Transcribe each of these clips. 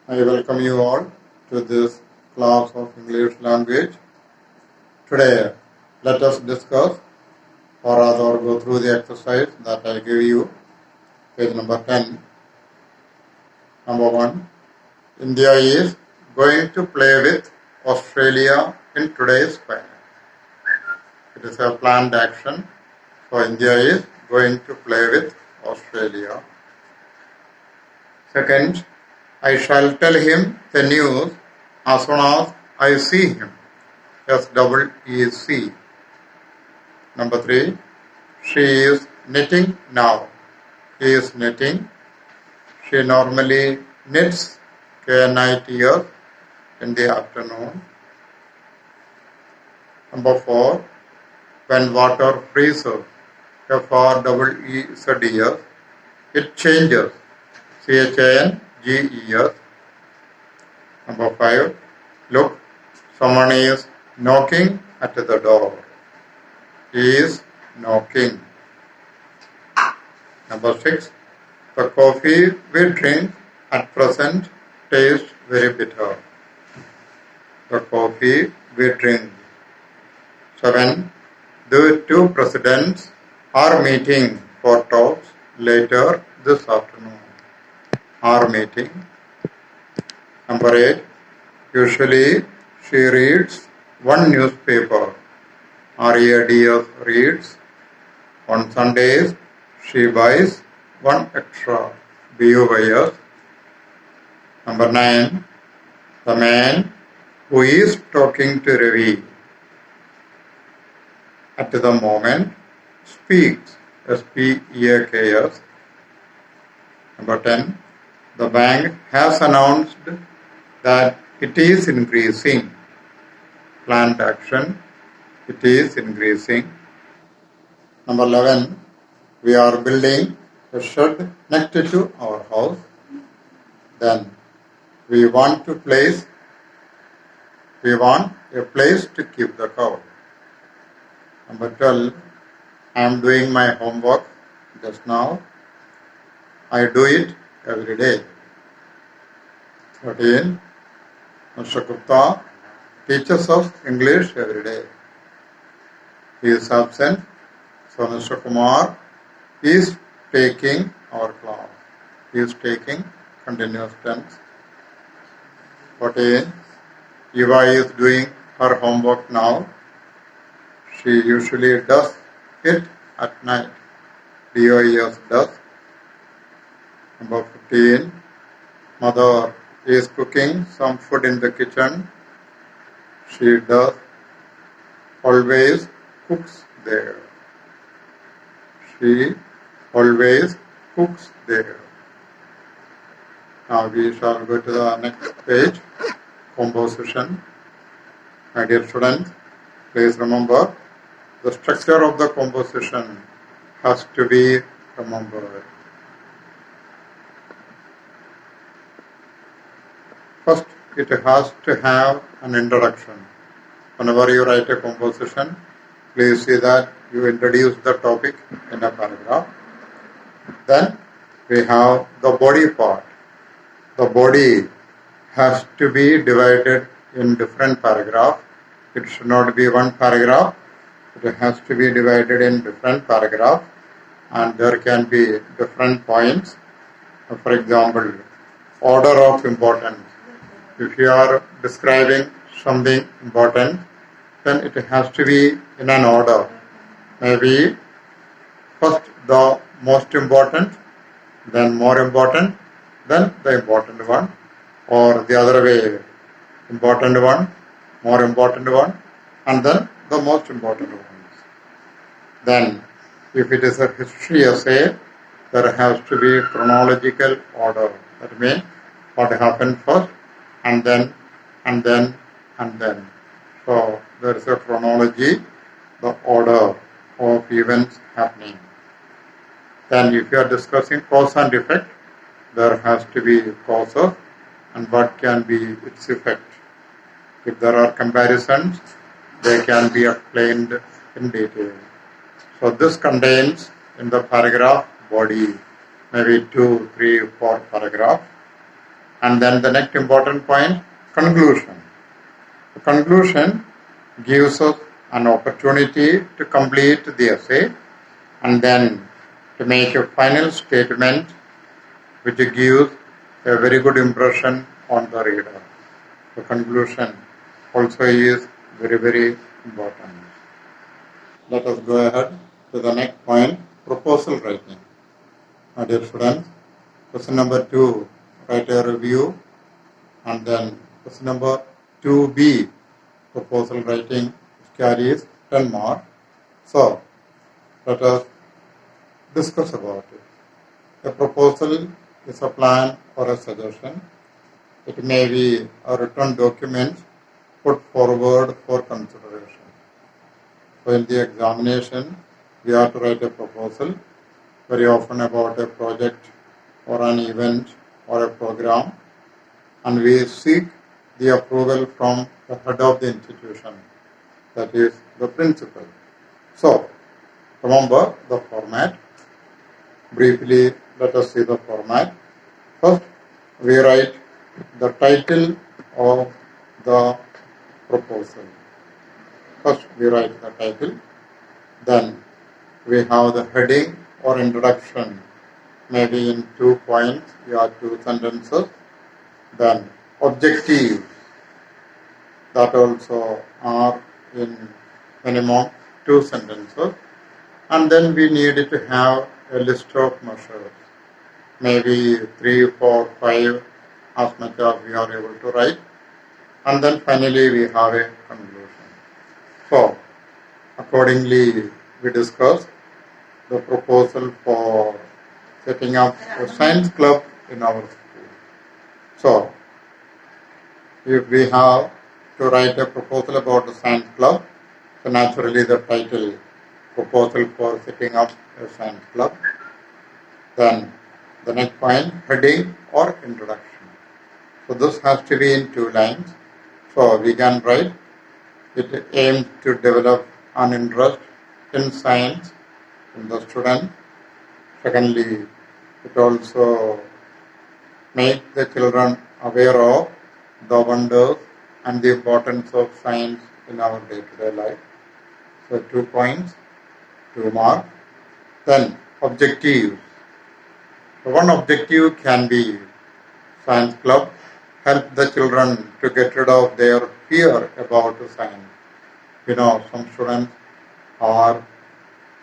I welcome you all to this class of English language. Today, let us discuss or rather go through the exercise that I give you. Page number 10. Number 1. India is going to play with Australia in today's final. It is a planned action. So India is going to play with Australia. Second, I shall tell him the news as soon as I see him. SEEC. Number 3, she is knitting now. He is knitting. She normally knits, KNITS, in the afternoon. Number 4, when water freezes, FREEZES, it changes, CHANGES. Number 5, look, someone is knocking at the door. He is knocking. Number 6, the coffee we drink at present tastes very bitter. The coffee we drink. 7, the two presidents are meeting for talks later this afternoon. Are meeting. Number 8, usually she reads one newspaper. READS reads. On Sundays, she buys one extra. BUYS. Number 9, the man who is talking to Ravi at the moment speaks. SPEAKS. Number 10, the bank has announced that it is increasing. Planned action, it is increasing. Number 11, we are building a shed next to our house. Then we want a place to keep the cow. Number 12, I am doing my homework just now. I do it every day. 13, Mr. Gupta teaches us English every day. He is absent, so Mr. Kumar is taking our class. He is taking continuous tense. 14, Eva is doing her homework now. She usually does it at night. DOES does. Number 15, mother is cooking some food in the kitchen. She does always cooks there. She always cooks there. Now we shall go to the next page, composition. My dear students, please remember the structure of the composition has to be remembered. First, it has to have an introduction. Whenever you write a composition, please see that you introduce the topic in a paragraph. Then we have the body part. The body has to be divided in different paragraphs. It should not be one paragraph. It has to be divided in different paragraphs, and there can be different points. For example, order of importance. If you are describing something important, then it has to be in an order. Maybe first the most important, then more important, then the important one, or the other way, important one, more important one, and then the most important ones. Then, if it is a history essay, there has to be chronological order. That means what happened first, and then, and then, and then. So there is a chronology, the order of events happening. Then if you are discussing cause and effect, there has to be causes and what can be its effect. If there are comparisons, they can be explained in detail. So this contains in the paragraph body maybe 2, 3, 4 paragraphs. And then the next important point, conclusion. The conclusion gives us an opportunity to complete the essay and then to make a final statement which gives a very good impression on the reader. The conclusion also is very, very important. Let us go ahead to the next point, proposal writing. My dear students, question number 2, write a review, and then question number 2b, proposal writing, which carries 10 marks. So, let us discuss about it. A proposal is a plan or a suggestion. It may be a written document put forward for consideration. So in the examination, we have to write a proposal, very often about a project or an event or a program, and we seek the approval from the head of the institution, that is the principal. So, remember the format. Briefly, let us see the format. First, we write the title of the proposal. First, we write the title. Then, we have the heading or introduction, maybe in 2 points or 2 sentences. Then, objectives, that also are in minimum 2 sentences. And then we need to have a list of measures, maybe 3, 4, 5, as much as we are able to write. And then finally we have a conclusion. So, accordingly, we discuss the proposal for setting up a science club in our school. So, if we have to write a proposal about the science club, so naturally the title, proposal for setting up a science club. Then the next point, heading or introduction. So this has to be in 2 lines. So we can write, it aims to develop an interest in science in the student. Secondly, it also makes the children aware of the wonders and the importance of science in our day-to-day life. So 2 points, 2 marks. Then objectives. So one objective can be science club, help the children to get rid of their fear about science. You know, some students are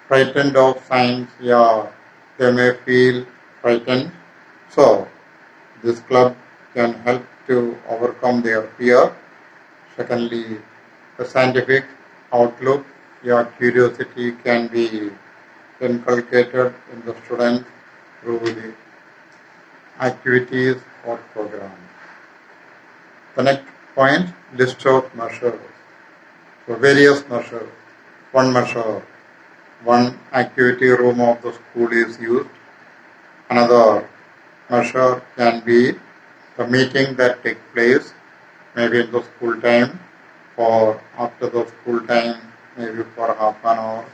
frightened of science, they may feel frightened. So this club can help to overcome their fear. Secondly, the scientific outlook, curiosity can be inculcated in the students through the activities or programs. The next point, list of measures. So various measures. One measure, one activity room of the school is used. Another measure can be the meeting that takes place, maybe in the school time or after the school time, maybe for half an hour.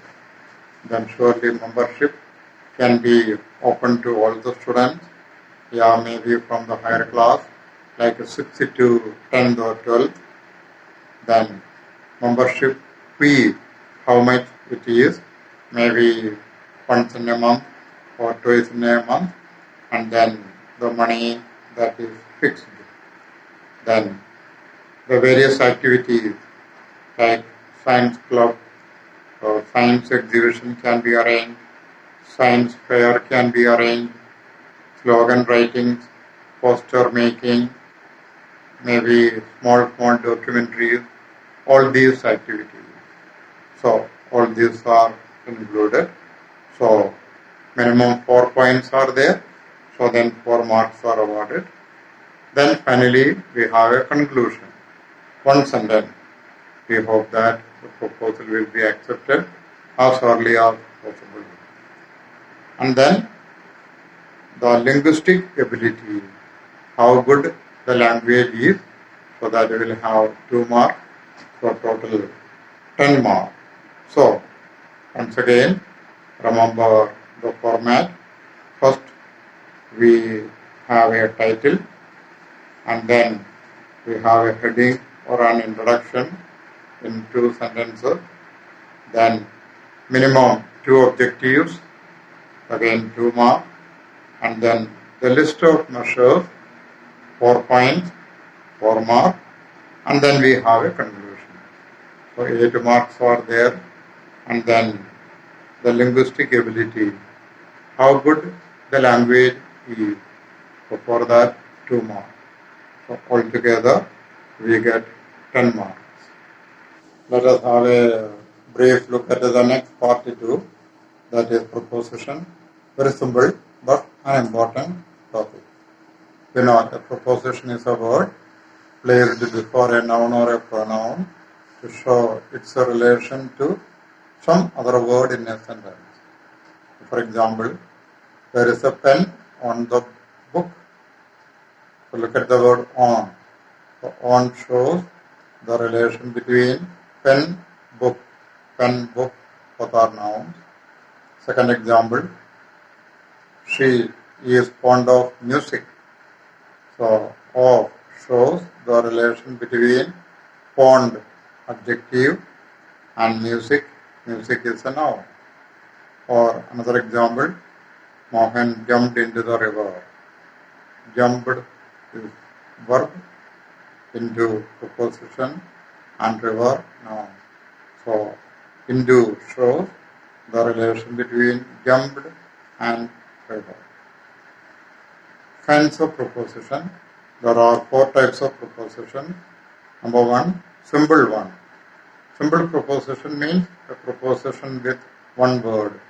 Then surely membership can be open to all the students, maybe from the higher class, like 6th to 10th or 12th. Then membership fee, how much it is, maybe once in a month or twice in a month, and then the money that is fixed. Then the various activities like science club or science exhibition can be arranged, science fair can be arranged, slogan writing, poster making, maybe small documentaries, all these activities. So all these are included. So minimum 4 points are there. So then 4 marks are awarded. Then finally we have a conclusion. 1 sentence. We hope that the proposal will be accepted as early as possible. And then the linguistic ability, how good the language is, so that we will have 2 marks, so total 10 marks. So once again, remember the format. First, we have a title. and then we have a heading or an introduction in 2 sentences, then minimum 2 objectives, again 2 marks, and then the list of measures, 4 points, 4 marks, and then we have a conclusion. So 8 marks are there, and then the linguistic ability, how good the language is. So for that 2 marks. So altogether we get 10 marks. Let us have a brief look at the next part 2, that is proposition. Very simple but an important topic. We know a proposition is a word placed before a noun or a pronoun to show its relation to some other word in a sentence. For example, there is a pen on the book. So look at the word on. So on shows the relation between pen, book, both are nouns. Second example, she is fond of music. So of shows the relation between fond, adjective, and music. Music is a noun. Or another example, Mohan jumped into the river. Jumped is verb, into preposition, and river noun. So into shows the relation between jumped and river. Kinds of preposition. There are 4 types of preposition. Number 1, simple one. Simple preposition means a preposition with one word,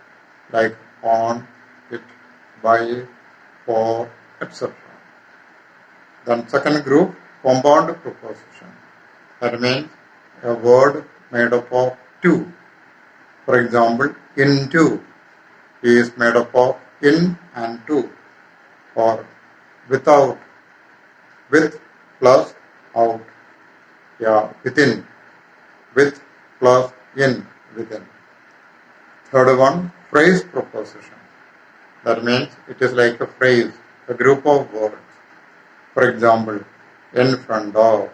like on, it, by, for, etc. Then second group, compound preposition. That means a word made up of 2. For example, into is made up of in and to. Or without, with plus out. Within, with plus in, within. Third one, phrase preposition. That means it is like a phrase, a group of words. For example, in front of,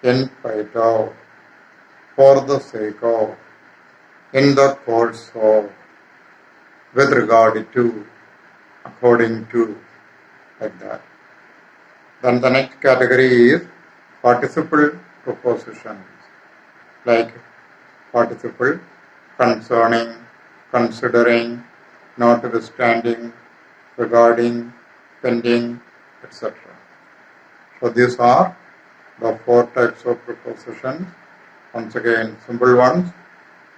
in spite of, for the sake of, in the course of, with regard to, according to, like that. Then the next category is participle prepositions, like participle concerning, considering, notwithstanding, regarding, pending, etc. So these are the 4 types of prepositions. Once again, simple ones,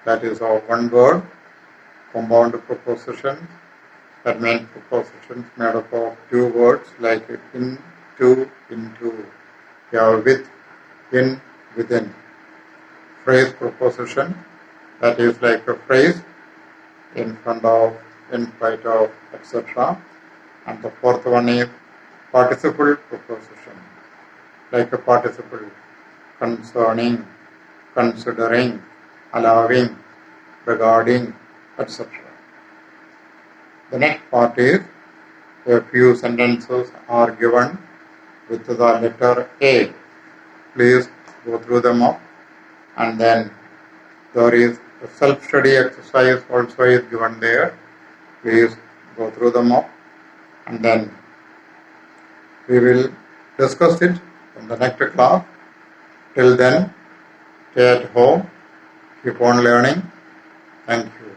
that is of one word. Compound prepositions, that means prepositions made up of 2 words, like in, to, into. You have with, in, within. Phrase preposition, that is like a phrase, in front of, in spite of, etc. And the 4th one is participle preposition, like a participle concerning, considering, allowing, regarding, etc. The next part is a few sentences are given with the letter A. Please go through them up, and then there is a self-study exercise also is given there. Please go through them up, and then we will discuss it in the next class. Till then, stay at home, keep on learning. Thank you.